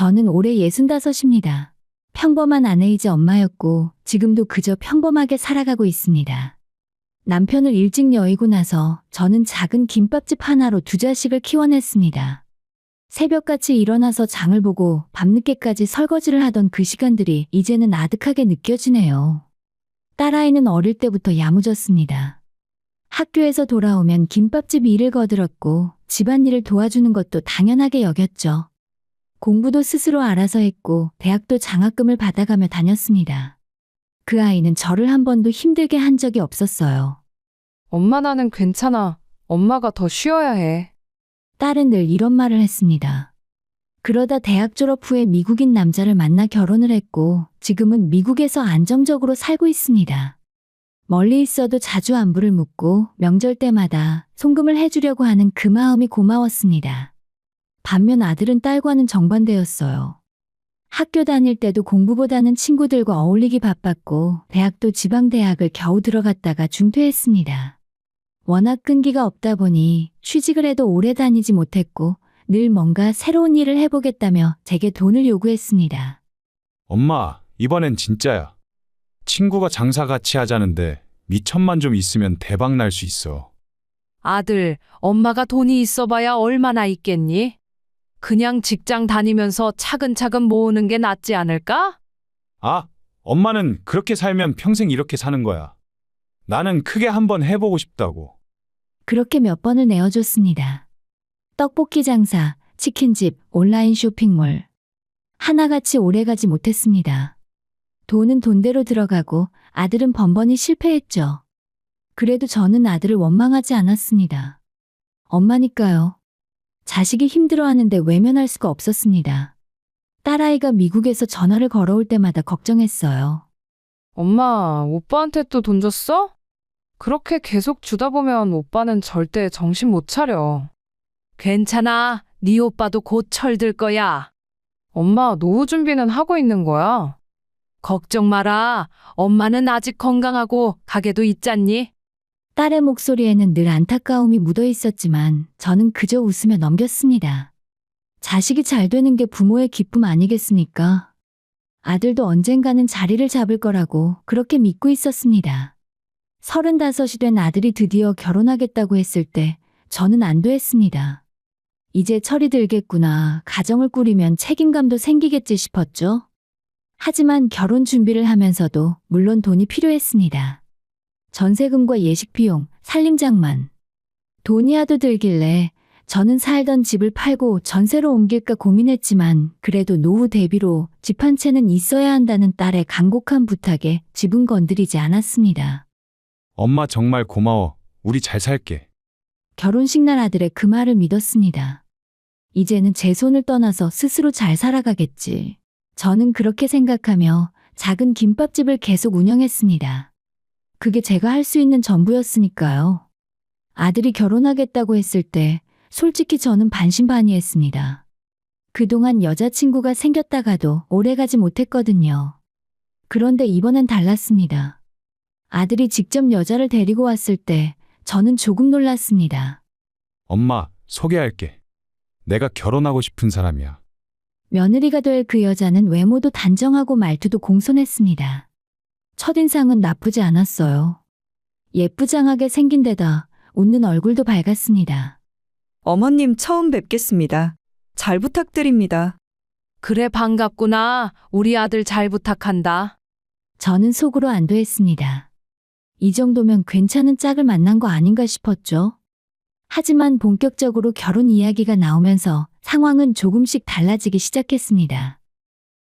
저는 올해 65입니다. 평범한 아내이자 엄마였고 지금도 그저 평범하게 살아가고 있습니다. 남편을 일찍 여의고 나서 저는 작은 김밥집 하나로 두 자식을 키워냈습니다. 새벽같이 일어나서 장을 보고 밤늦게까지 설거지를 하던 그 시간들이 이제는 아득하게 느껴지네요. 딸아이는 어릴 때부터 야무졌습니다. 학교에서 돌아오면 김밥집 일을 거들었고 집안일을 도와주는 것도 당연하게 여겼죠. 공부도 스스로 알아서 했고 대학도 장학금을 받아가며 다녔습니다. 그 아이는 저를 한 번도 힘들게 한 적이 없었어요. 엄마 나는 괜찮아. 엄마가 더 쉬어야 해. 딸은 늘 이런 말을 했습니다. 그러다 대학 졸업 후에 미국인 남자를 만나 결혼을 했고 지금은 미국에서 안정적으로 살고 있습니다. 멀리 있어도 자주 안부를 묻고 명절 때마다 송금을 해주려고 하는 그 마음이 고마웠습니다. 반면 아들은 딸과는 정반대였어요. 학교 다닐 때도 공부보다는 친구들과 어울리기 바빴고 대학도 지방대학을 겨우 들어갔다가 중퇴했습니다. 워낙 끈기가 없다 보니 취직을 해도 오래 다니지 못했고 늘 뭔가 새로운 일을 해보겠다며 제게 돈을 요구했습니다. 엄마, 이번엔 진짜야. 친구가 장사 같이 하자는데 미천만 좀 있으면 대박 날 수 있어. 아들, 엄마가 돈이 있어봐야 얼마나 있겠니? 그냥 직장 다니면서 차근차근 모으는 게 낫지 않을까? 아, 엄마는 그렇게 살면 평생 이렇게 사는 거야. 나는 크게 한번 해보고 싶다고. 그렇게 몇 번을 내어줬습니다. 떡볶이 장사, 치킨집, 온라인 쇼핑몰. 하나같이 오래가지 못했습니다. 돈은 돈대로 들어가고 아들은 번번이 실패했죠. 그래도 저는 아들을 원망하지 않았습니다. 엄마니까요. 자식이 힘들어하는데 외면할 수가 없었습니다. 딸아이가 미국에서 전화를 걸어올 때마다 걱정했어요. 엄마, 오빠한테 또 돈 줬어? 그렇게 계속 주다 보면 오빠는 절대 정신 못 차려. 괜찮아. 네 오빠도 곧 철들 거야. 엄마, 노후 준비는 하고 있는 거야. 걱정 마라. 엄마는 아직 건강하고 가게도 있잖니? 딸의 목소리에는 늘 안타까움이 묻어 있었지만 저는 그저 웃으며 넘겼습니다. 자식이 잘 되는 게 부모의 기쁨 아니겠습니까? 아들도 언젠가는 자리를 잡을 거라고 그렇게 믿고 있었습니다. 35이 된 아들이 드디어 결혼하겠다고 했을 때 저는 안도했습니다. 이제 철이 들겠구나, 가정을 꾸리면 책임감도 생기겠지 싶었죠. 하지만 결혼 준비를 하면서도 물론 돈이 필요했습니다. 전세금과 예식비용, 살림장만. 돈이 하도 들길래 저는 살던 집을 팔고 전세로 옮길까 고민했지만 그래도 노후 대비로 집 한 채는 있어야 한다는 딸의 간곡한 부탁에 집은 건드리지 않았습니다. 엄마 정말 고마워. 우리 잘 살게. 결혼식 날 아들의 그 말을 믿었습니다. 이제는 제 손을 떠나서 스스로 잘 살아가겠지. 저는 그렇게 생각하며 작은 김밥집을 계속 운영했습니다. 그게 제가 할 수 있는 전부였으니까요. 아들이 결혼하겠다고 했을 때 솔직히 저는 반신반의했습니다. 그동안 여자친구가 생겼다가도 오래가지 못했거든요. 그런데 이번엔 달랐습니다. 아들이 직접 여자를 데리고 왔을 때 저는 조금 놀랐습니다. 엄마, 소개할게. 내가 결혼하고 싶은 사람이야. 며느리가 될 그 여자는 외모도 단정하고 말투도 공손했습니다. 첫인상은 나쁘지 않았어요. 예쁘장하게 생긴 데다 웃는 얼굴도 밝았습니다. 어머님 처음 뵙겠습니다. 잘 부탁드립니다. 그래, 반갑구나. 우리 아들 잘 부탁한다. 저는 속으로 안도했습니다. 이 정도면 괜찮은 짝을 만난 거 아닌가 싶었죠. 하지만 본격적으로 결혼 이야기가 나오면서 상황은 조금씩 달라지기 시작했습니다.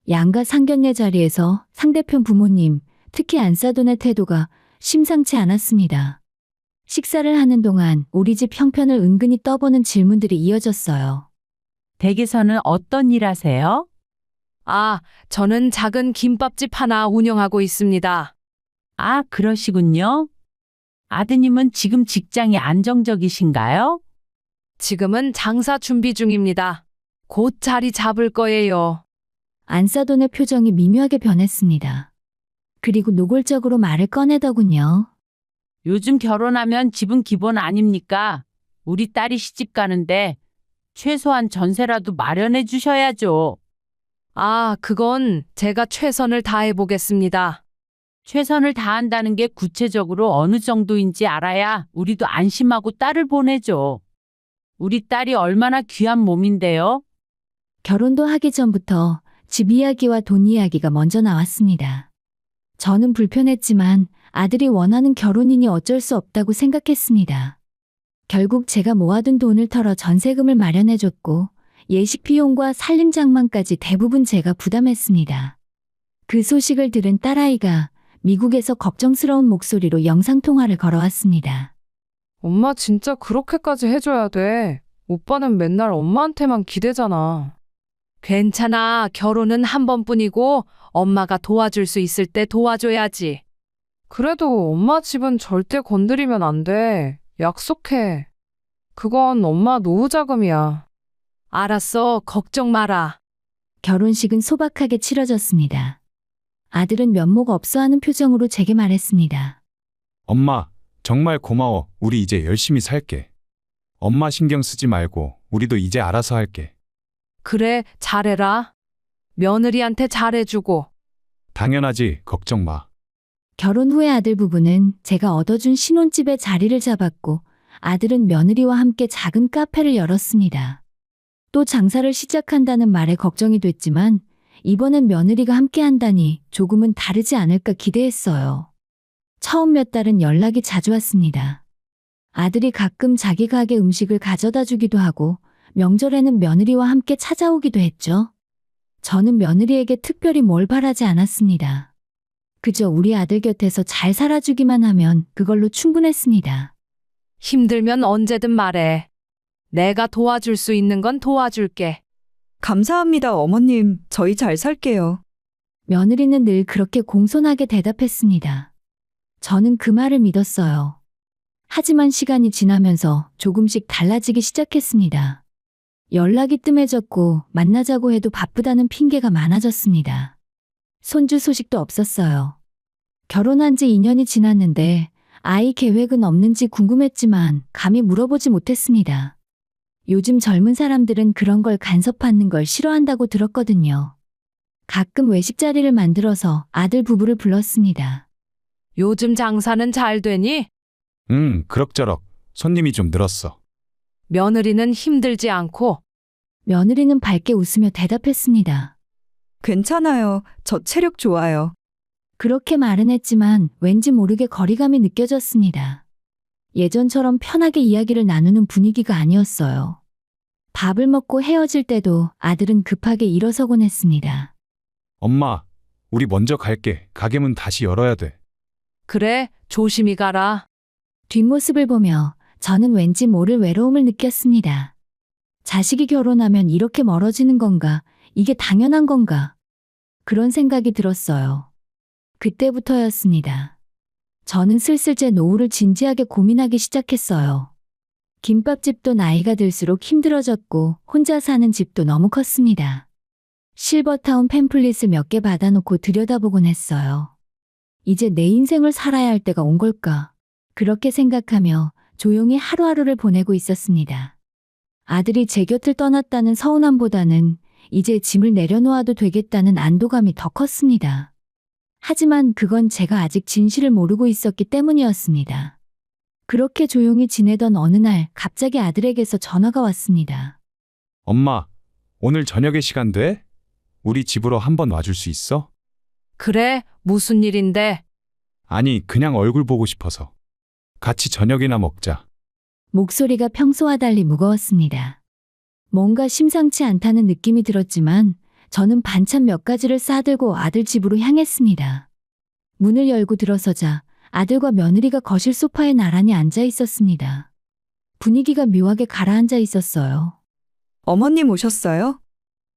양가 상견례 자리에서 상대편 부모님, 특히 안사돈의 태도가 심상치 않았습니다. 식사를 하는 동안 우리 집 형편을 은근히 떠보는 질문들이 이어졌어요. 댁에서는 어떤 일 하세요? 아, 저는 작은 김밥집 하나 운영하고 있습니다. 아, 그러시군요. 아드님은 지금 직장이 안정적이신가요? 지금은 장사 준비 중입니다. 곧 자리 잡을 거예요. 안사돈의 표정이 미묘하게 변했습니다. 그리고 노골적으로 말을 꺼내더군요. 요즘 결혼하면 집은 기본 아닙니까? 우리 딸이 시집 가는데 최소한 전세라도 마련해 주셔야죠. 아, 그건 제가 최선을 다해 보겠습니다. 최선을 다한다는 게 구체적으로 어느 정도인지 알아야 우리도 안심하고 딸을 보내죠. 우리 딸이 얼마나 귀한 몸인데요. 결혼도 하기 전부터 집 이야기와 돈 이야기가 먼저 나왔습니다. 저는 불편했지만 아들이 원하는 결혼이니 어쩔 수 없다고 생각했습니다. 결국 제가 모아둔 돈을 털어 전세금을 마련해줬고 예식 비용과 살림 장만까지 대부분 제가 부담했습니다. 그 소식을 들은 딸아이가 미국에서 걱정스러운 목소리로 영상통화를 걸어왔습니다. 엄마 진짜 그렇게까지 해줘야 돼. 오빠는 맨날 엄마한테만 기대잖아. 괜찮아. 결혼은 한 번뿐이고 엄마가 도와줄 수 있을 때 도와줘야지. 그래도 엄마 집은 절대 건드리면 안 돼. 약속해. 그건 엄마 노후 자금이야. 알았어. 걱정 마라. 결혼식은 소박하게 치러졌습니다. 아들은 면목 없어하는 표정으로 제게 말했습니다. 엄마, 정말 고마워. 우리 이제 열심히 살게. 엄마 신경 쓰지 말고 우리도 이제 알아서 할게. 그래, 잘해라. 며느리한테 잘해주고. 당연하지. 걱정 마. 결혼 후에 아들 부부는 제가 얻어준 신혼집에 자리를 잡았고 아들은 며느리와 함께 작은 카페를 열었습니다. 또 장사를 시작한다는 말에 걱정이 됐지만 이번엔 며느리가 함께 한다니 조금은 다르지 않을까 기대했어요. 처음 몇 달은 연락이 자주 왔습니다. 아들이 가끔 자기 가게 음식을 가져다 주기도 하고 명절에는 며느리와 함께 찾아오기도 했죠. 저는 며느리에게 특별히 뭘 바라지 않았습니다. 그저 우리 아들 곁에서 잘 살아주기만 하면 그걸로 충분했습니다. 힘들면 언제든 말해. 내가 도와줄 수 있는 건 도와줄게. 감사합니다, 어머님. 저희 잘 살게요. 며느리는 늘 그렇게 공손하게 대답했습니다. 저는 그 말을 믿었어요. 하지만 시간이 지나면서 조금씩 달라지기 시작했습니다. 연락이 뜸해졌고 만나자고 해도 바쁘다는 핑계가 많아졌습니다. 손주 소식도 없었어요. 결혼한 지 2년이 지났는데 아이 계획은 없는지 궁금했지만 감히 물어보지 못했습니다. 요즘 젊은 사람들은 그런 걸 간섭하는 걸 싫어한다고 들었거든요. 가끔 외식 자리를 만들어서 아들 부부를 불렀습니다. 요즘 장사는 잘 되니? 그럭저럭. 손님이 좀 늘었어. 며느리는 힘들지 않고. 며느리는 밝게 웃으며 대답했습니다. 괜찮아요. 저 체력 좋아요. 그렇게 말은 했지만 왠지 모르게 거리감이 느껴졌습니다. 예전처럼 편하게 이야기를 나누는 분위기가 아니었어요. 밥을 먹고 헤어질 때도 아들은 급하게 일어서곤 했습니다. 엄마, 우리 먼저 갈게. 가게 문 다시 열어야 돼. 그래, 조심히 가라. 뒷모습을 보며 저는 왠지 모를 외로움을 느꼈습니다. 자식이 결혼하면 이렇게 멀어지는 건가? 이게 당연한 건가? 그런 생각이 들었어요. 그때부터였습니다. 저는 슬슬 제 노후를 진지하게 고민하기 시작했어요. 김밥집도 나이가 들수록 힘들어졌고 혼자 사는 집도 너무 컸습니다. 실버타운 팸플릿을 몇 개 받아놓고 들여다보곤 했어요. 이제 내 인생을 살아야 할 때가 온 걸까? 그렇게 생각하며 조용히 하루하루를 보내고 있었습니다. 아들이 제 곁을 떠났다는 서운함보다는 이제 짐을 내려놓아도 되겠다는 안도감이 더 컸습니다. 하지만 그건 제가 아직 진실을 모르고 있었기 때문이었습니다. 그렇게 조용히 지내던 어느 날 갑자기 아들에게서 전화가 왔습니다. 엄마, 오늘 저녁에 시간 돼? 우리 집으로 한번 와줄 수 있어? 그래, 무슨 일인데? 아니, 그냥 얼굴 보고 싶어서. 같이 저녁이나 먹자. 목소리가 평소와 달리 무거웠습니다. 뭔가 심상치 않다는 느낌이 들었지만 저는 반찬 몇 가지를 싸들고 아들 집으로 향했습니다. 문을 열고 들어서자 아들과 며느리가 거실 소파에 나란히 앉아 있었습니다. 분위기가 묘하게 가라앉아 있었어요. 어머님 오셨어요?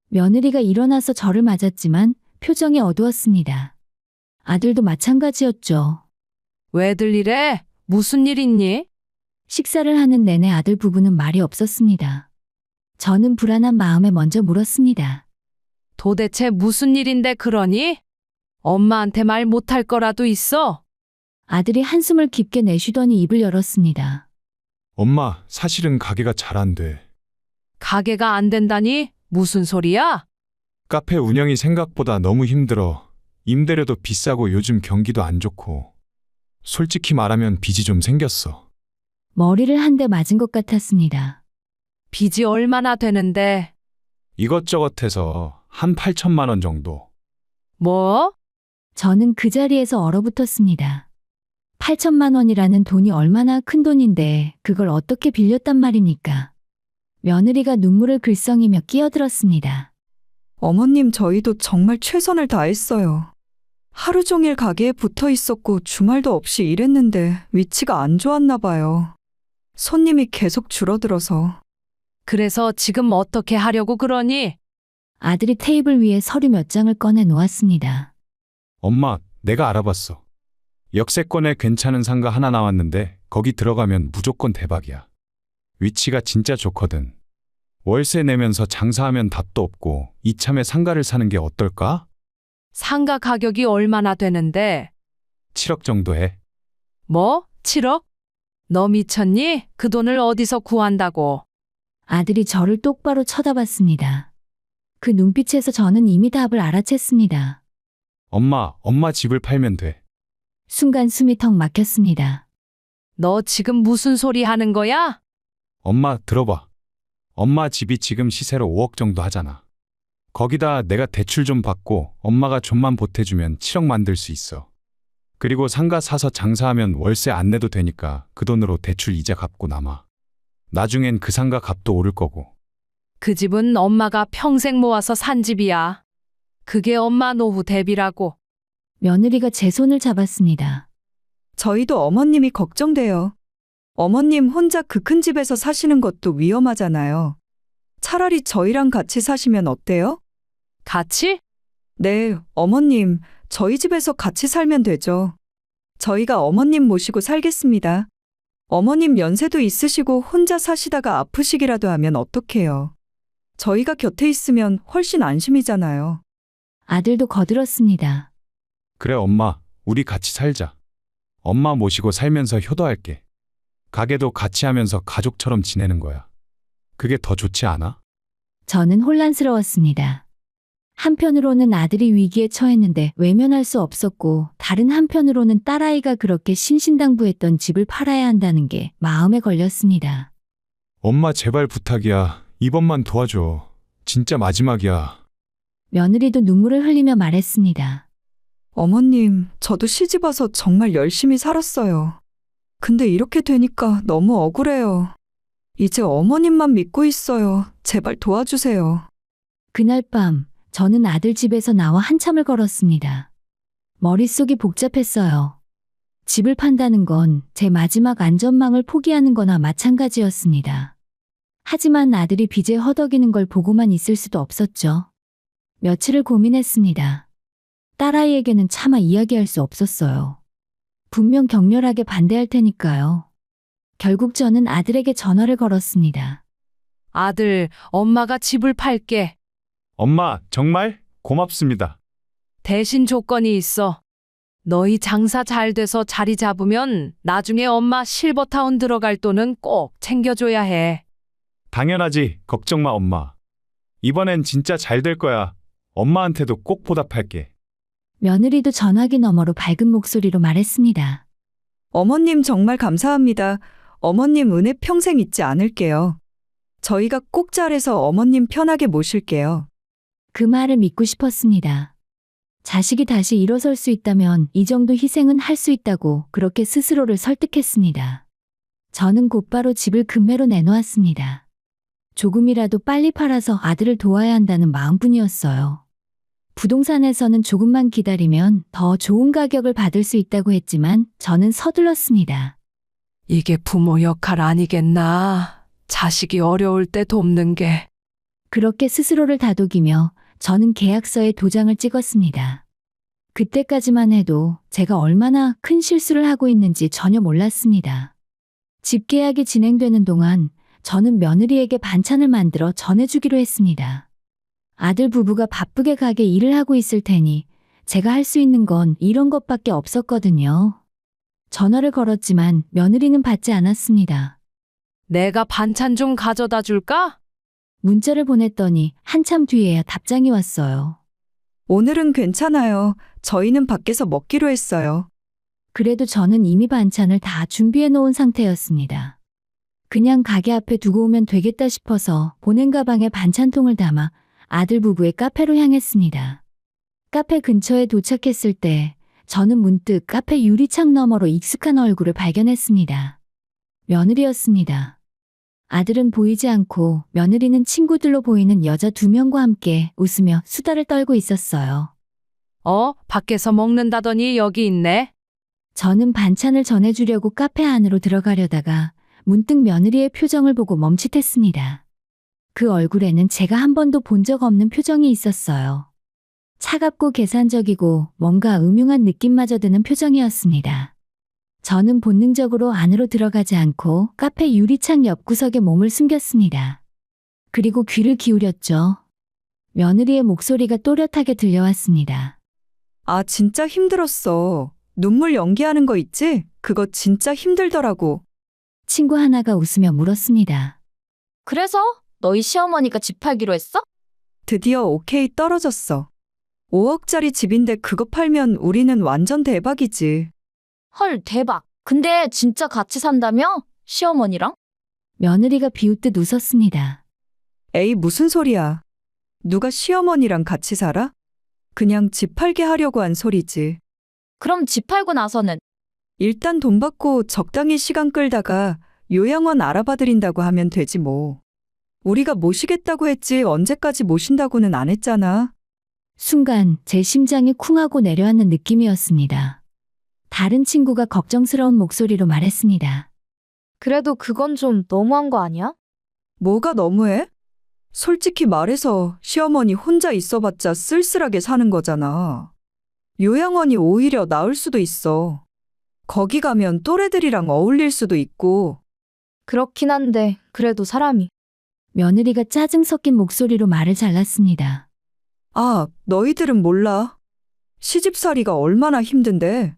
며느리가 일어나서 저를 맞았지만 표정이 어두웠습니다. 아들도 마찬가지였죠. 왜들 이래? 무슨 일 있니? 식사를 하는 내내 아들 부부는 말이 없었습니다. 저는 불안한 마음에 먼저 물었습니다. 도대체 무슨 일인데 그러니? 엄마한테 말 못할 거라도 있어? 아들이 한숨을 깊게 내쉬더니 입을 열었습니다. 엄마, 사실은 가게가 잘 안 돼. 가게가 안 된다니? 무슨 소리야? 카페 운영이 생각보다 너무 힘들어. 임대료도 비싸고 요즘 경기도 안 좋고. 솔직히 말하면 빚이 좀 생겼어. 머리를 한 대 맞은 것 같았습니다. 빚이 얼마나 되는데? 이것저것 해서 한 8천만 원 정도. 뭐? 저는 그 자리에서 얼어붙었습니다. 8천만 원이라는 돈이 얼마나 큰 돈인데 그걸 어떻게 빌렸단 말입니까? 며느리가 눈물을 글썽이며 끼어들었습니다. 어머님, 저희도 정말 최선을 다했어요. 하루 종일 가게에 붙어 있었고 주말도 없이 일했는데 위치가 안 좋았나 봐요. 손님이 계속 줄어들어서. 그래서 지금 어떻게 하려고 그러니? 아들이 테이블 위에 서류 몇 장을 꺼내 놓았습니다. 엄마, 내가 알아봤어. 역세권에 괜찮은 상가 하나 나왔는데 거기 들어가면 무조건 대박이야. 위치가 진짜 좋거든. 월세 내면서 장사하면 답도 없고 이참에 상가를 사는 게 어떨까? 상가 가격이 얼마나 되는데? 7억 정도 해. 뭐? 7억? 너 미쳤니? 그 돈을 어디서 구한다고? 아들이 저를 똑바로 쳐다봤습니다. 그 눈빛에서 저는 이미 답을 알아챘습니다. 엄마 집을 팔면 돼. 순간 숨이 턱 막혔습니다. 너 지금 무슨 소리 하는 거야? 엄마 들어봐. 엄마 집이 지금 시세로 5억 정도 하잖아. 거기다 내가 대출 좀 받고 엄마가 좀만 보태주면 7억 만들 수 있어. 그리고 상가 사서 장사하면 월세 안 내도 되니까 그 돈으로 대출 이자 갚고 남아. 나중엔 그 상가 값도 오를 거고. 그 집은 엄마가 평생 모아서 산 집이야. 그게 엄마 노후 대비라고. 며느리가 제 손을 잡았습니다. 저희도 어머님이 걱정돼요. 어머님 혼자 그 큰 집에서 사시는 것도 위험하잖아요. 차라리 저희랑 같이 사시면 어때요? 같이? 네, 어머님, 저희 집에서 같이 살면 되죠. 저희가 어머님 모시고 살겠습니다. 어머님 연세도 있으시고 혼자 사시다가 아프시기라도 하면 어떡해요. 저희가 곁에 있으면 훨씬 안심이잖아요. 아들도 거들었습니다. 그래 엄마, 우리 같이 살자. 엄마 모시고 살면서 효도할게. 가게도 같이 하면서 가족처럼 지내는 거야. 그게 더 좋지 않아? 저는 혼란스러웠습니다. 한편으로는 아들이 위기에 처했는데 외면할 수 없었고 다른 한편으로는 딸아이가 그렇게 신신당부했던 집을 팔아야 한다는 게 마음에 걸렸습니다. 엄마 제발 부탁이야. 이번만 도와줘. 진짜 마지막이야. 며느리도 눈물을 흘리며 말했습니다. 어머님, 저도 시집 와서 정말 열심히 살았어요. 근데 이렇게 되니까 너무 억울해요. 이제 어머님만 믿고 있어요. 제발 도와주세요. 그날 밤 저는 아들 집에서 나와 한참을 걸었습니다. 머릿속이 복잡했어요. 집을 판다는 건 제 마지막 안전망을 포기하는 거나 마찬가지였습니다. 하지만 아들이 빚에 허덕이는 걸 보고만 있을 수도 없었죠. 며칠을 고민했습니다. 딸아이에게는 차마 이야기할 수 없었어요. 분명 격렬하게 반대할 테니까요. 결국 저는 아들에게 전화를 걸었습니다. 아들, 엄마가 집을 팔게. 엄마, 정말 고맙습니다. 대신 조건이 있어. 너희 장사 잘 돼서 자리 잡으면 나중에 엄마 실버타운 들어갈 돈은 꼭 챙겨줘야 해. 당연하지. 걱정 마, 엄마. 이번엔 진짜 잘 될 거야. 엄마한테도 꼭 보답할게. 며느리도 전화기 너머로 밝은 목소리로 말했습니다. 어머님 정말 감사합니다. 어머님 은혜 평생 잊지 않을게요. 저희가 꼭 잘해서 어머님 편하게 모실게요. 그 말을 믿고 싶었습니다. 자식이 다시 일어설 수 있다면 이 정도 희생은 할 수 있다고 그렇게 스스로를 설득했습니다. 저는 곧바로 집을 금매로 내놓았습니다. 조금이라도 빨리 팔아서 아들을 도와야 한다는 마음뿐이었어요. 부동산에서는 조금만 기다리면 더 좋은 가격을 받을 수 있다고 했지만 저는 서둘렀습니다. 이게 부모 역할 아니겠나. 자식이 어려울 때 돕는 게. 그렇게 스스로를 다독이며 저는 계약서에 도장을 찍었습니다. 그때까지만 해도 제가 얼마나 큰 실수를 하고 있는지 전혀 몰랐습니다. 집 계약이 진행되는 동안 저는 며느리에게 반찬을 만들어 전해주기로 했습니다. 아들 부부가 바쁘게 가게 일을 하고 있을 테니 제가 할 수 있는 건 이런 것밖에 없었거든요. 전화를 걸었지만 며느리는 받지 않았습니다. 내가 반찬 좀 가져다 줄까? 문자를 보냈더니 한참 뒤에야 답장이 왔어요. 오늘은 괜찮아요. 저희는 밖에서 먹기로 했어요. 그래도 저는 이미 반찬을 다 준비해 놓은 상태였습니다. 그냥 가게 앞에 두고 오면 되겠다 싶어서 보낸 가방에 반찬통을 담아 아들 부부의 카페로 향했습니다. 카페 근처에 도착했을 때 저는 문득 카페 유리창 너머로 익숙한 얼굴을 발견했습니다. 며느리였습니다. 아들은 보이지 않고 며느리는 친구들로 보이는 여자 2명과 함께 웃으며 수다를 떨고 있었어요. 밖에서 먹는다더니 여기 있네. 저는 반찬을 전해주려고 카페 안으로 들어가려다가 문득 며느리의 표정을 보고 멈칫했습니다. 그 얼굴에는 제가 한 번도 본 적 없는 표정이 있었어요. 차갑고 계산적이고 뭔가 음흉한 느낌마저 드는 표정이었습니다. 저는 본능적으로 안으로 들어가지 않고 카페 유리창 옆 구석에 몸을 숨겼습니다. 그리고 귀를 기울였죠. 며느리의 목소리가 또렷하게 들려왔습니다. 아, 진짜 힘들었어. 눈물 연기하는 거 있지? 그거 진짜 힘들더라고. 친구 하나가 웃으며 물었습니다. 그래서 너희 시어머니가 집 팔기로 했어? 드디어 오케이 떨어졌어. 5억짜리 집인데 그거 팔면 우리는 완전 대박이지. 헐, 대박. 근데 진짜 같이 산다며? 시어머니랑? 며느리가 비웃듯 웃었습니다. 에이, 무슨 소리야. 누가 시어머니랑 같이 살아? 그냥 집 팔게 하려고 한 소리지. 그럼 집 팔고 나서는 일단 돈 받고 적당히 시간 끌다가 요양원 알아봐 드린다고 하면 되지 뭐. 우리가 모시겠다고 했지 언제까지 모신다고는 안 했잖아. 순간 제 심장이 쿵하고 내려앉는 느낌이었습니다. 다른 친구가 걱정스러운 목소리로 말했습니다. 그래도 그건 좀 너무한 거 아니야? 뭐가 너무해? 솔직히 말해서 시어머니 혼자 있어봤자 쓸쓸하게 사는 거잖아. 요양원이 오히려 나을 수도 있어. 거기 가면 또래들이랑 어울릴 수도 있고. 그렇긴 한데 그래도 사람이. 며느리가 짜증 섞인 목소리로 말을 잘랐습니다. 아, 너희들은 몰라. 시집살이가 얼마나 힘든데.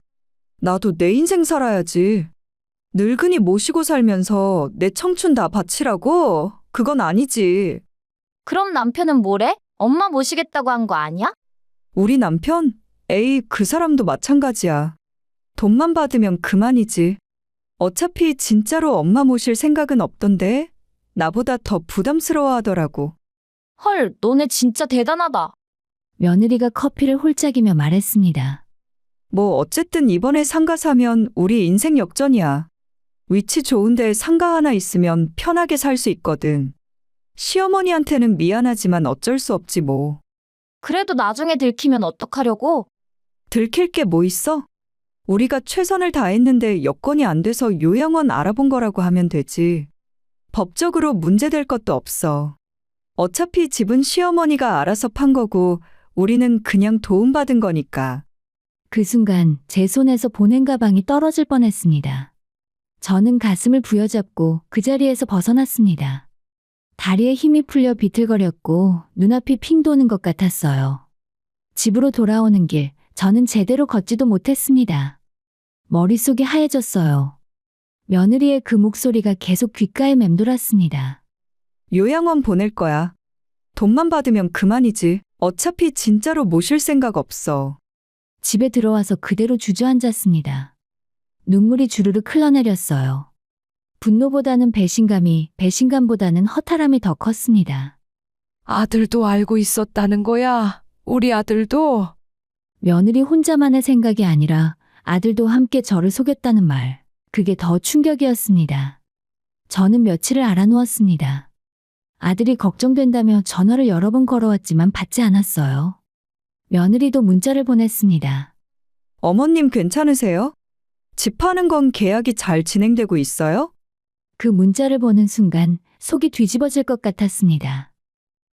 나도 내 인생 살아야지. 늙은이 모시고 살면서 내 청춘 다 바치라고? 그건 아니지. 그럼 남편은 뭐래? 엄마 모시겠다고 한 거 아니야? 우리 남편? 에이, 그 사람도 마찬가지야. 돈만 받으면 그만이지. 어차피 진짜로 엄마 모실 생각은 없던데 나보다 더 부담스러워 하더라고. 헐, 너네 진짜 대단하다. 며느리가 커피를 홀짝이며 말했습니다. 뭐 어쨌든 이번에 상가 사면 우리 인생 역전이야. 위치 좋은데 상가 하나 있으면 편하게 살 수 있거든. 시어머니한테는 미안하지만 어쩔 수 없지 뭐. 그래도 나중에 들키면 어떡하려고? 들킬 게 뭐 있어? 우리가 최선을 다했는데 여건이 안 돼서 요양원 알아본 거라고 하면 되지. 법적으로 문제될 것도 없어. 어차피 집은 시어머니가 알아서 판 거고 우리는 그냥 도움받은 거니까. 그 순간 제 손에서 보낸 가방이 떨어질 뻔했습니다. 저는 가슴을 부여잡고 그 자리에서 벗어났습니다. 다리에 힘이 풀려 비틀거렸고 눈앞이 핑 도는 것 같았어요. 집으로 돌아오는 길, 저는 제대로 걷지도 못했습니다. 머릿속이 하얘졌어요. 며느리의 그 목소리가 계속 귓가에 맴돌았습니다. 요양원 보낼 거야. 돈만 받으면 그만이지. 어차피 진짜로 모실 생각 없어. 집에 들어와서 그대로 주저앉았습니다. 눈물이 주르륵 흘러내렸어요. 분노보다는 배신감보다는 허탈함이 더 컸습니다. 아들도 알고 있었다는 거야. 우리 아들도. 며느리 혼자만의 생각이 아니라 아들도 함께 저를 속였다는 말. 그게 더 충격이었습니다. 저는 며칠을 알아누웠습니다. 아들이 걱정된다며 전화를 여러 번 걸어왔지만 받지 않았어요. 며느리도 문자를 보냈습니다. 어머님 괜찮으세요? 집 파는 건 계약이 잘 진행되고 있어요? 그 문자를 보는 순간 속이 뒤집어질 것 같았습니다.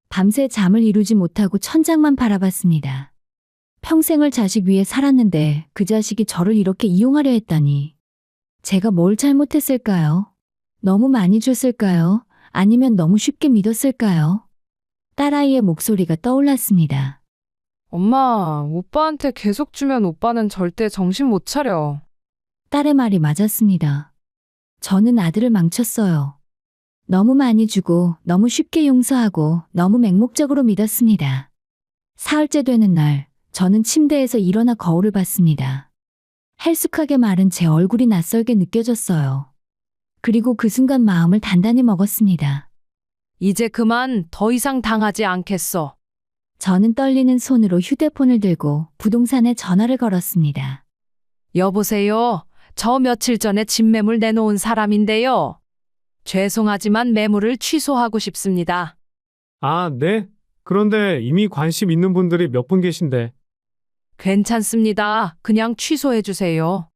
밤새 잠을 이루지 못하고 천장만 바라봤습니다. 평생을 자식 위해 살았는데 그 자식이 저를 이렇게 이용하려 했다니. 제가 뭘 잘못했을까요? 너무 많이 줬을까요? 아니면 너무 쉽게 믿었을까요? 딸아이의 목소리가 떠올랐습니다. 엄마, 오빠한테 계속 주면 오빠는 절대 정신 못 차려. 딸의 말이 맞았습니다. 저는 아들을 망쳤어요. 너무 많이 주고 너무 쉽게 용서하고 너무 맹목적으로 믿었습니다. 사흘째 되는 날 저는 침대에서 일어나 거울을 봤습니다. 헬쑥하게 마른 제 얼굴이 낯설게 느껴졌어요. 그리고 그 순간 마음을 단단히 먹었습니다. 이제 그만 더 이상 당하지 않겠어. 저는 떨리는 손으로 휴대폰을 들고 부동산에 전화를 걸었습니다. 여보세요. 저 며칠 전에 집 매물 내놓은 사람인데요. 죄송하지만 매물을 취소하고 싶습니다. 아, 네? 그런데 이미 관심 있는 분들이 몇 분 계신데. 괜찮습니다. 그냥 취소해 주세요.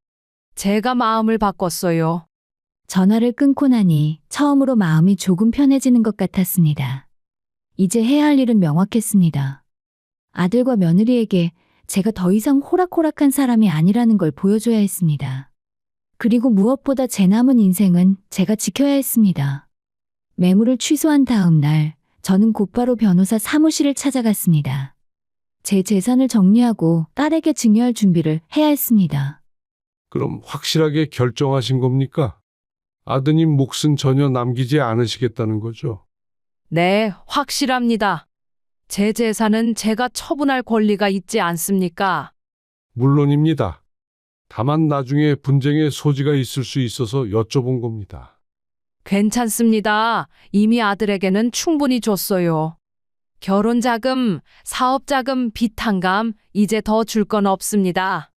제가 마음을 바꿨어요. 전화를 끊고 나니 처음으로 마음이 조금 편해지는 것 같았습니다. 이제 해야 할 일은 명확했습니다. 아들과 며느리에게 제가 더 이상 호락호락한 사람이 아니라는 걸 보여줘야 했습니다. 그리고 무엇보다 제 남은 인생은 제가 지켜야 했습니다. 매물을 취소한 다음 날, 저는 곧바로 변호사 사무실을 찾아갔습니다. 제 재산을 정리하고 딸에게 증여할 준비를 해야 했습니다. 그럼 확실하게 결정하신 겁니까? 아드님 몫은 전혀 남기지 않으시겠다는 거죠? 네, 확실합니다. 제 재산은 제가 처분할 권리가 있지 않습니까? 물론입니다. 다만 나중에 분쟁의 소지가 있을 수 있어서 여쭤본 겁니다. 괜찮습니다. 이미 아들에게는 충분히 줬어요. 결혼 자금, 사업 자금, 비탄감, 이제 더 줄 건 없습니다.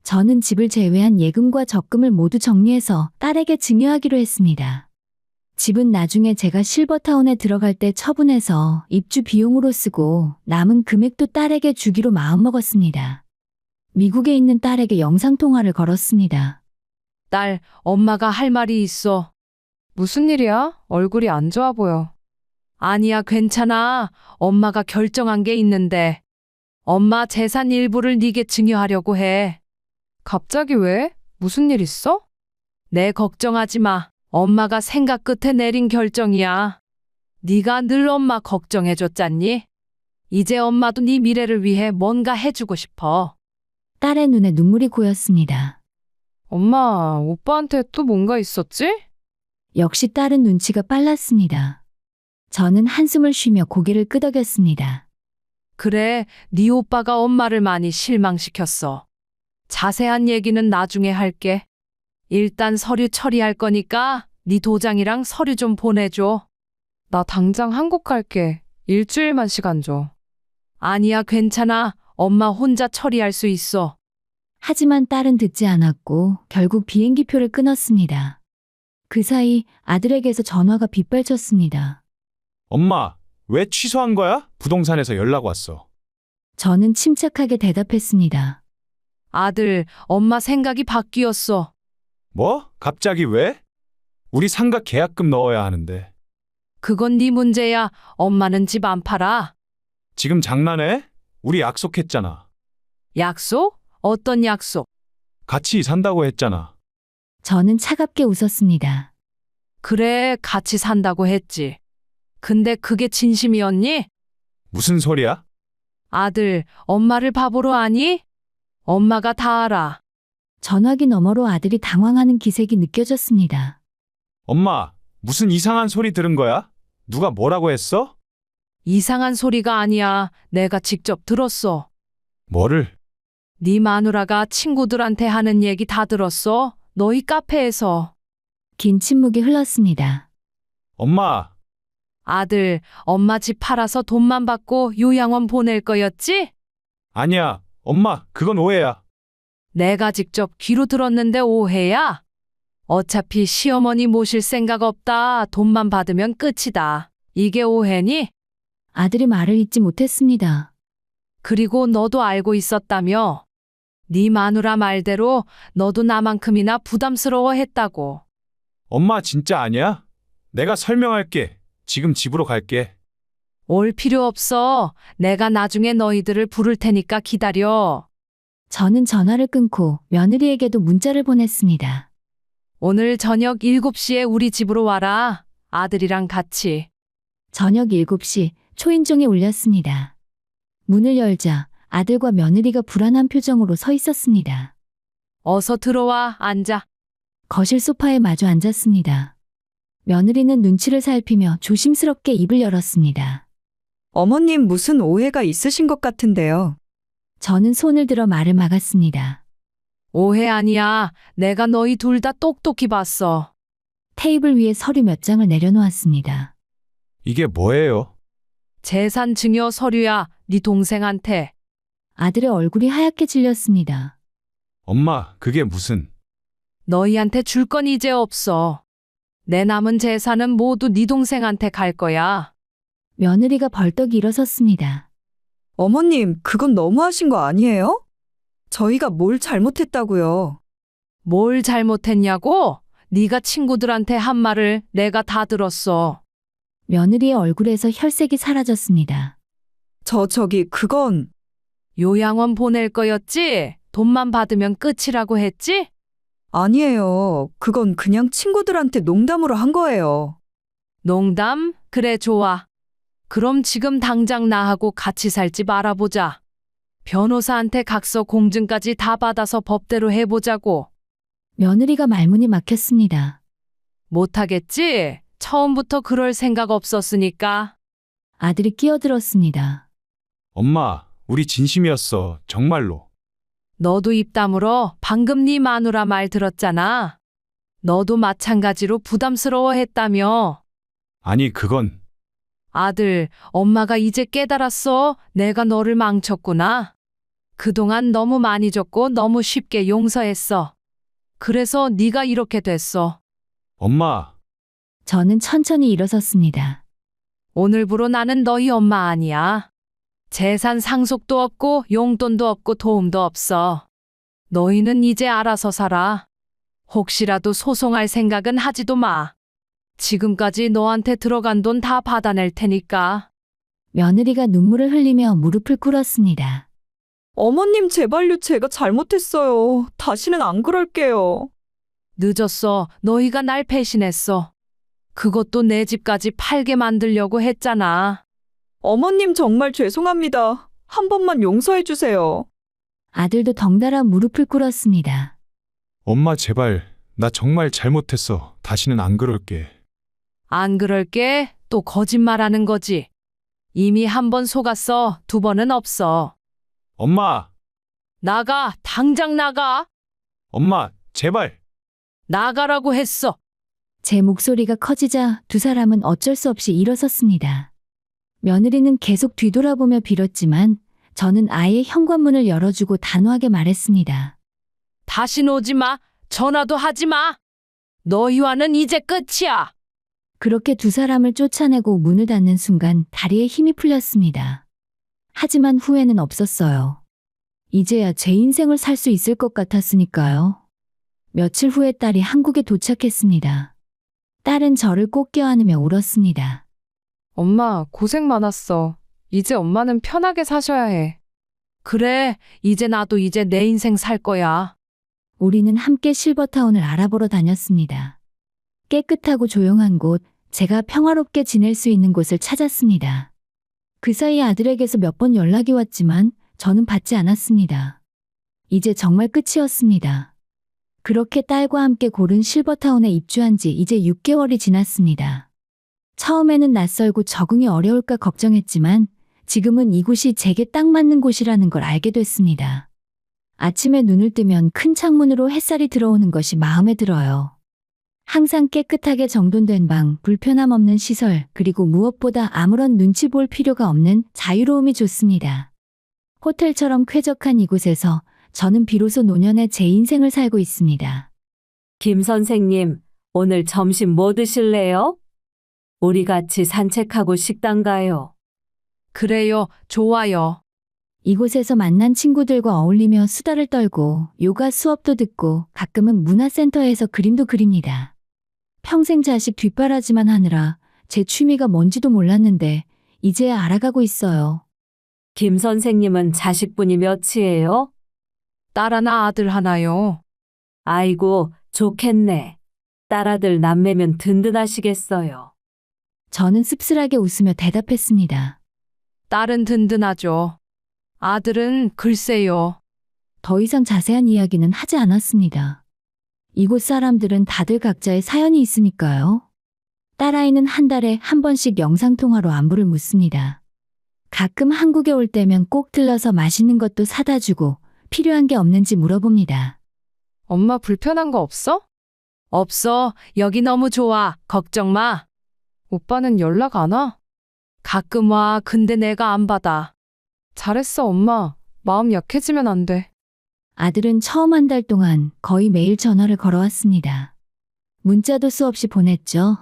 저는 집을 제외한 예금과 적금을 모두 정리해서 딸에게 증여하기로 했습니다. 집은 나중에 제가 실버타운에 들어갈 때 처분해서 입주 비용으로 쓰고 남은 금액도 딸에게 주기로 마음먹었습니다. 미국에 있는 딸에게 영상통화를 걸었습니다. 딸, 엄마가 할 말이 있어. 무슨 일이야? 얼굴이 안 좋아 보여. 아니야, 괜찮아. 엄마가 결정한 게 있는데. 엄마 재산 일부를 네게 증여하려고 해. 갑자기 왜? 무슨 일 있어? 네, 걱정하지 마. 엄마가 생각 끝에 내린 결정이야. 네가 늘 엄마 걱정해줬잖니? 이제 엄마도 네 미래를 위해 뭔가 해주고 싶어. 딸의 눈에 눈물이 고였습니다. 엄마, 오빠한테 또 뭔가 있었지? 역시 딸은 눈치가 빨랐습니다. 저는 한숨을 쉬며 고개를 끄덕였습니다. 그래, 네 오빠가 엄마를 많이 실망시켰어. 자세한 얘기는 나중에 할게. 일단 서류 처리할 거니까 네 도장이랑 서류 좀 보내줘. 나 당장 한국 갈게. 일주일만 시간 줘. 아니야, 괜찮아. 엄마 혼자 처리할 수 있어. 하지만 딸은 듣지 않았고 결국 비행기표를 끊었습니다. 그 사이 아들에게서 전화가 빗발쳤습니다. 엄마, 왜 취소한 거야? 부동산에서 연락 왔어. 저는 침착하게 대답했습니다. 아들, 엄마 생각이 바뀌었어. 뭐? 갑자기 왜? 우리 상가 계약금 넣어야 하는데. 그건 네 문제야. 엄마는 집 안 팔아. 지금 장난해? 우리 약속했잖아. 약속? 어떤 약속? 같이 산다고 했잖아. 저는 차갑게 웃었습니다. 그래, 같이 산다고 했지. 근데 그게 진심이었니? 무슨 소리야? 아들, 엄마를 바보로 아니? 엄마가 다 알아. 전화기 너머로 아들이 당황하는 기색이 느껴졌습니다. 엄마, 무슨 이상한 소리 들은 거야? 누가 뭐라고 했어? 이상한 소리가 아니야. 내가 직접 들었어. 뭐를? 네 마누라가 친구들한테 하는 얘기 다 들었어. 너희 카페에서. 긴 침묵이 흘렀습니다. 엄마, 아들, 엄마 집 팔아서 돈만 받고 요양원 보낼 거였지? 아니야. 엄마, 그건 오해야. 내가 직접 귀로 들었는데 오해야? 어차피 시어머니 모실 생각 없다. 돈만 받으면 끝이다. 이게 오해니? 아들이 말을 잇지 못했습니다. 그리고 너도 알고 있었다며? 네 마누라 말대로 너도 나만큼이나 부담스러워했다고. 엄마 진짜 아니야? 내가 설명할게. 지금 집으로 갈게. 올 필요 없어. 내가 나중에 너희들을 부를 테니까 기다려. 저는 전화를 끊고 며느리에게도 문자를 보냈습니다. 오늘 저녁 7시에 우리 집으로 와라. 아들이랑 같이. 저녁 7시 초인종이 울렸습니다. 문을 열자 아들과 며느리가 불안한 표정으로 서 있었습니다. 어서 들어와, 앉아. 거실 소파에 마주 앉았습니다. 며느리는 눈치를 살피며 조심스럽게 입을 열었습니다. 어머님 무슨 오해가 있으신 것 같은데요. 저는 손을 들어 말을 막았습니다. 오해 아니야. 내가 너희 둘 다 똑똑히 봤어. 테이블 위에 서류 몇 장을 내려놓았습니다. 이게 뭐예요? 재산 증여 서류야. 네 동생한테. 아들의 얼굴이 하얗게 질렸습니다. 엄마, 그게 무슨... 너희한테 줄 건 이제 없어. 내 남은 재산은 모두 네 동생한테 갈 거야. 며느리가 벌떡 일어섰습니다. 어머님, 그건 너무하신 거 아니에요? 저희가 뭘 잘못했다고요. 뭘 잘못했냐고? 네가 친구들한테 한 말을 내가 다 들었어. 며느리의 얼굴에서 혈색이 사라졌습니다. 그건 요양원 보낼 거였지? 돈만 받으면 끝이라고 했지? 아니에요. 그건 그냥 친구들한테 농담으로 한 거예요. 농담? 그래, 좋아. 그럼 지금 당장 나하고 같이 살 집 알아보자. 변호사한테 각서 공증까지 다 받아서 법대로 해보자고. 며느리가 말문이 막혔습니다. 못하겠지? 처음부터 그럴 생각 없었으니까. 아들이 끼어들었습니다. 엄마, 우리 진심이었어. 정말로. 너도 입 다물어. 방금 네 마누라 말 들었잖아. 너도 마찬가지로 부담스러워했다며. 아니, 그건... 아들, 엄마가 이제 깨달았어. 내가 너를 망쳤구나. 그동안 너무 많이 줬고 너무 쉽게 용서했어. 그래서 네가 이렇게 됐어. 엄마, 저는 천천히 일어섰습니다. 오늘부로 나는 너희 엄마 아니야. 재산 상속도 없고 용돈도 없고 도움도 없어. 너희는 이제 알아서 살아. 혹시라도 소송할 생각은 하지도 마. 지금까지 너한테 들어간 돈 다 받아낼 테니까. 며느리가 눈물을 흘리며 무릎을 꿇었습니다. 어머님, 제발요. 제가 잘못했어요. 다시는 안 그럴게요. 늦었어. 너희가 날 배신했어. 그것도 내 집까지 팔게 만들려고 했잖아. 어머님, 정말 죄송합니다. 한 번만 용서해 주세요. 아들도 덩달아 무릎을 꿇었습니다. 엄마 제발. 나 정말 잘못했어. 다시는 안 그럴게. 안 그럴게? 또 거짓말하는 거지. 이미 한 번 속았어. 두 번은 없어. 엄마, 나가. 당장 나가. 엄마, 제발. 나가라고 했어. 제 목소리가 커지자 두 사람은 어쩔 수 없이 일어섰습니다. 며느리는 계속 뒤돌아보며 빌었지만 저는 아예 현관문을 열어주고 단호하게 말했습니다. 다신 오지 마. 전화도 하지 마. 너희와는 이제 끝이야. 그렇게 두 사람을 쫓아내고 문을 닫는 순간 다리에 힘이 풀렸습니다. 하지만 후회는 없었어요. 이제야 제 인생을 살 수 있을 것 같았으니까요. 며칠 후에 딸이 한국에 도착했습니다. 딸은 저를 꼭 껴안으며 울었습니다. 엄마, 고생 많았어. 이제 엄마는 편하게 사셔야 해. 그래, 이제 나도 이제 내 인생 살 거야. 우리는 함께 실버타운을 알아보러 다녔습니다. 깨끗하고 조용한 곳, 제가 평화롭게 지낼 수 있는 곳을 찾았습니다. 그 사이 아들에게서 몇 번 연락이 왔지만 저는 받지 않았습니다. 이제 정말 끝이었습니다. 그렇게 딸과 함께 고른 실버타운에 입주한 지 이제 6개월이 지났습니다. 처음에는 낯설고 적응이 어려울까 걱정했지만 지금은 이곳이 제게 딱 맞는 곳이라는 걸 알게 됐습니다. 아침에 눈을 뜨면 큰 창문으로 햇살이 들어오는 것이 마음에 들어요. 항상 깨끗하게 정돈된 방, 불편함 없는 시설, 그리고 무엇보다 아무런 눈치 볼 필요가 없는 자유로움이 좋습니다. 호텔처럼 쾌적한 이곳에서 저는 비로소 노년의 제 인생을 살고 있습니다. 김 선생님, 오늘 점심 뭐 드실래요? 우리 같이 산책하고 식당 가요. 그래요. 좋아요. 이곳에서 만난 친구들과 어울리며 수다를 떨고 요가 수업도 듣고 가끔은 문화센터에서 그림도 그립니다. 평생 자식 뒷바라지만 하느라 제 취미가 뭔지도 몰랐는데 이제야 알아가고 있어요. 김 선생님은 자식분이 몇이에요? 딸 하나, 아들 하나요. 아이고, 좋겠네. 딸아들 남매면 든든하시겠어요. 저는 씁쓸하게 웃으며 대답했습니다. 딸은 든든하죠. 아들은 글쎄요. 더 이상 자세한 이야기는 하지 않았습니다. 이곳 사람들은 다들 각자의 사연이 있으니까요. 딸아이는 한 달에 한 번씩 영상통화로 안부를 묻습니다. 가끔 한국에 올 때면 꼭 들러서 맛있는 것도 사다 주고 필요한 게 없는지 물어봅니다. 엄마 불편한 거 없어? 없어. 여기 너무 좋아. 걱정 마. 오빠는 연락 안 와? 가끔 와. 근데 내가 안 받아. 잘했어, 엄마. 마음 약해지면 안 돼. 아들은 처음 한 달 동안 거의 매일 전화를 걸어왔습니다. 문자도 수없이 보냈죠.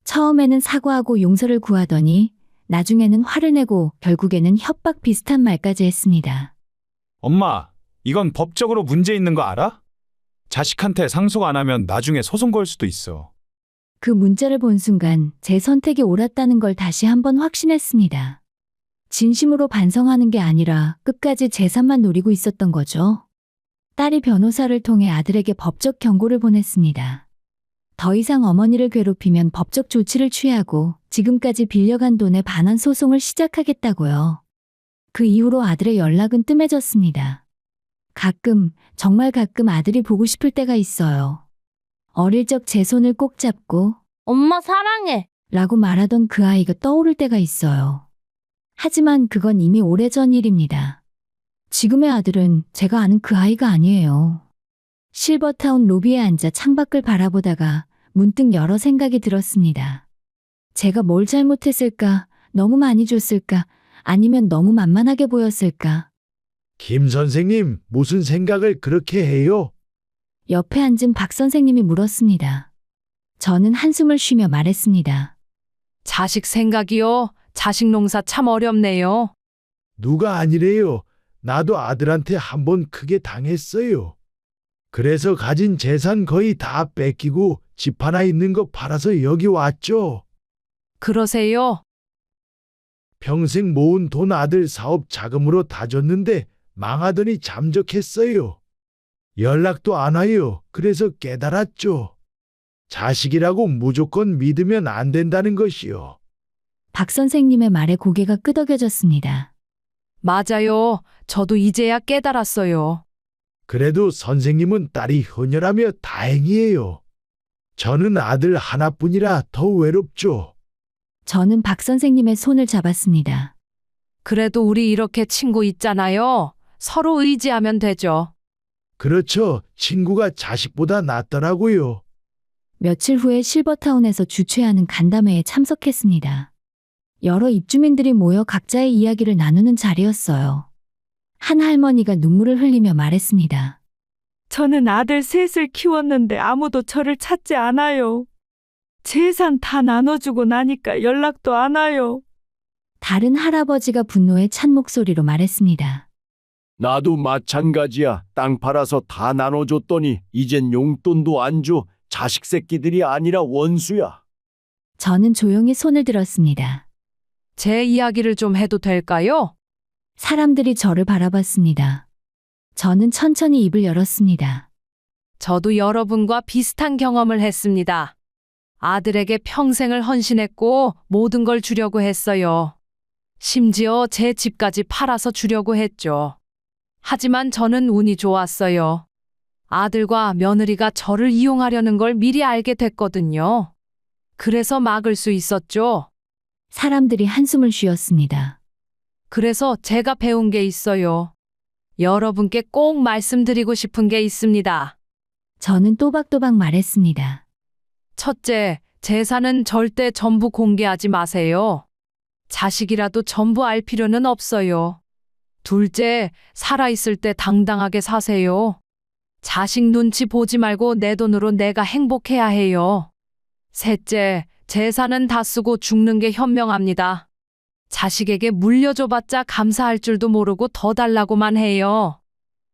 처음에는 사과하고 용서를 구하더니 나중에는 화를 내고 결국에는 협박 비슷한 말까지 했습니다. 엄마, 이건 법적으로 문제 있는 거 알아? 자식한테 상속 안 하면 나중에 소송 걸 수도 있어. 그 문자를 본 순간 제 선택이 옳았다는 걸 다시 한번 확신했습니다. 진심으로 반성하는 게 아니라 끝까지 재산만 노리고 있었던 거죠. 딸이 변호사를 통해 아들에게 법적 경고를 보냈습니다. 더 이상 어머니를 괴롭히면 법적 조치를 취하고 지금까지 빌려간 돈에 반환 소송을 시작하겠다고요. 그 이후로 아들의 연락은 뜸해졌습니다. 가끔, 정말 가끔 아들이 보고 싶을 때가 있어요. 어릴 적 제 손을 꼭 잡고 엄마 사랑해. 라고 말하던 그 아이가 떠오를 때가 있어요. 하지만 그건 이미 오래전 일입니다. 지금의 아들은 제가 아는 그 아이가 아니에요. 실버타운 로비에 앉아 창밖을 바라보다가 문득 여러 생각이 들었습니다. 제가 뭘 잘못했을까? 너무 많이 줬을까? 아니면 너무 만만하게 보였을까? 김 선생님, 무슨 생각을 그렇게 해요? 옆에 앉은 박 선생님이 물었습니다. 저는 한숨을 쉬며 말했습니다. 자식 생각이요. 자식 농사 참 어렵네요. 누가 아니래요. 나도 아들한테 한 번 크게 당했어요. 그래서 가진 재산 거의 다 뺏기고 집 하나 있는 거 팔아서 여기 왔죠. 그러세요? 평생 모은 돈 아들 사업 자금으로 다 줬는데 망하더니 잠적했어요. 연락도 안 와요. 그래서 깨달았죠. 자식이라고 무조건 믿으면 안 된다는 것이요. 박 선생님의 말에 고개가 끄덕여졌습니다. 맞아요. 저도 이제야 깨달았어요. 그래도 선생님은 딸이 효녀라며 다행이에요. 저는 아들 하나뿐이라 더 외롭죠. 저는 박 선생님의 손을 잡았습니다. 그래도 우리 이렇게 친구 있잖아요. 서로 의지하면 되죠. 그렇죠. 친구가 자식보다 낫더라고요. 며칠 후에 실버타운에서 주최하는 간담회에 참석했습니다. 여러 입주민들이 모여 각자의 이야기를 나누는 자리였어요. 한 할머니가 눈물을 흘리며 말했습니다. 저는 아들 셋을 키웠는데 아무도 저를 찾지 않아요. 재산 다 나눠주고 나니까 연락도 안 와요. 다른 할아버지가 분노에 찬 목소리로 말했습니다. 나도 마찬가지야. 땅 팔아서 다 나눠줬더니 이젠 용돈도 안 줘. 자식 새끼들이 아니라 원수야. 저는 조용히 손을 들었습니다. 제 이야기를 좀 해도 될까요? 사람들이 저를 바라봤습니다. 저는 천천히 입을 열었습니다. 저도 여러분과 비슷한 경험을 했습니다. 아들에게 평생을 헌신했고 모든 걸 주려고 했어요. 심지어 제 집까지 팔아서 주려고 했죠. 하지만 저는 운이 좋았어요. 아들과 며느리가 저를 이용하려는 걸 미리 알게 됐거든요. 그래서 막을 수 있었죠. 사람들이 한숨을 쉬었습니다. 그래서 제가 배운 게 있어요. 여러분께 꼭 말씀드리고 싶은 게 있습니다. 저는 또박또박 말했습니다. 첫째, 재산은 절대 전부 공개하지 마세요. 자식이라도 전부 알 필요는 없어요. 둘째, 살아있을 때 당당하게 사세요. 자식 눈치 보지 말고 내 돈으로 내가 행복해야 해요. 셋째, 재산은 다 쓰고 죽는 게 현명합니다. 자식에게 물려줘봤자 감사할 줄도 모르고 더 달라고만 해요.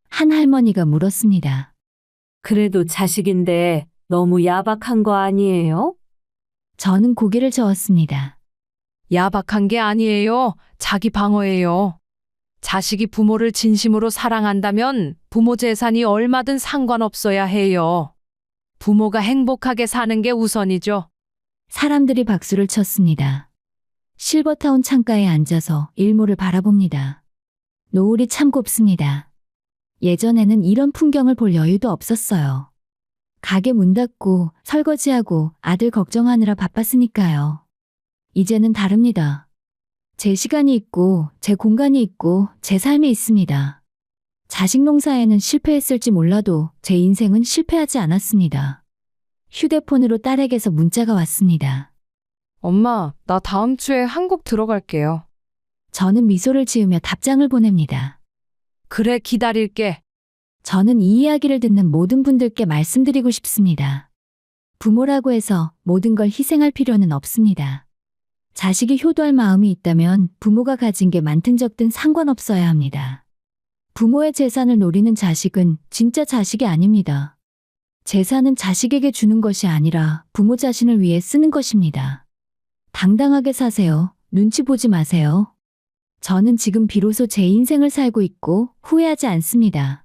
한 할머니가 물었습니다. 그래도 자식인데 너무 야박한 거 아니에요? 저는 고개를 저었습니다. 야박한 게 아니에요. 자기 방어예요. 자식이 부모를 진심으로 사랑한다면 부모 재산이 얼마든 상관없어야 해요. 부모가 행복하게 사는 게 우선이죠. 사람들이 박수를 쳤습니다. 실버타운 창가에 앉아서 일몰을 바라봅니다. 노을이 참 곱습니다. 예전에는 이런 풍경을 볼 여유도 없었어요. 가게 문 닫고 설거지하고 아들 걱정하느라 바빴으니까요. 이제는 다릅니다. 제 시간이 있고 제 공간이 있고 제 삶이 있습니다. 자식 농사에는 실패했을지 몰라도 제 인생은 실패하지 않았습니다. 휴대폰으로 딸에게서 문자가 왔습니다. 엄마, 나 다음 주에 한국 들어갈게요. 저는 미소를 지으며 답장을 보냅니다. 그래, 기다릴게. 저는 이 이야기를 듣는 모든 분들께 말씀드리고 싶습니다. 부모라고 해서 모든 걸 희생할 필요는 없습니다. 자식이 효도할 마음이 있다면 부모가 가진 게 많든 적든 상관없어야 합니다. 부모의 재산을 노리는 자식은 진짜 자식이 아닙니다. 재산은 자식에게 주는 것이 아니라 부모 자신을 위해 쓰는 것입니다. 당당하게 사세요. 눈치 보지 마세요. 저는 지금 비로소 제 인생을 살고 있고 후회하지 않습니다.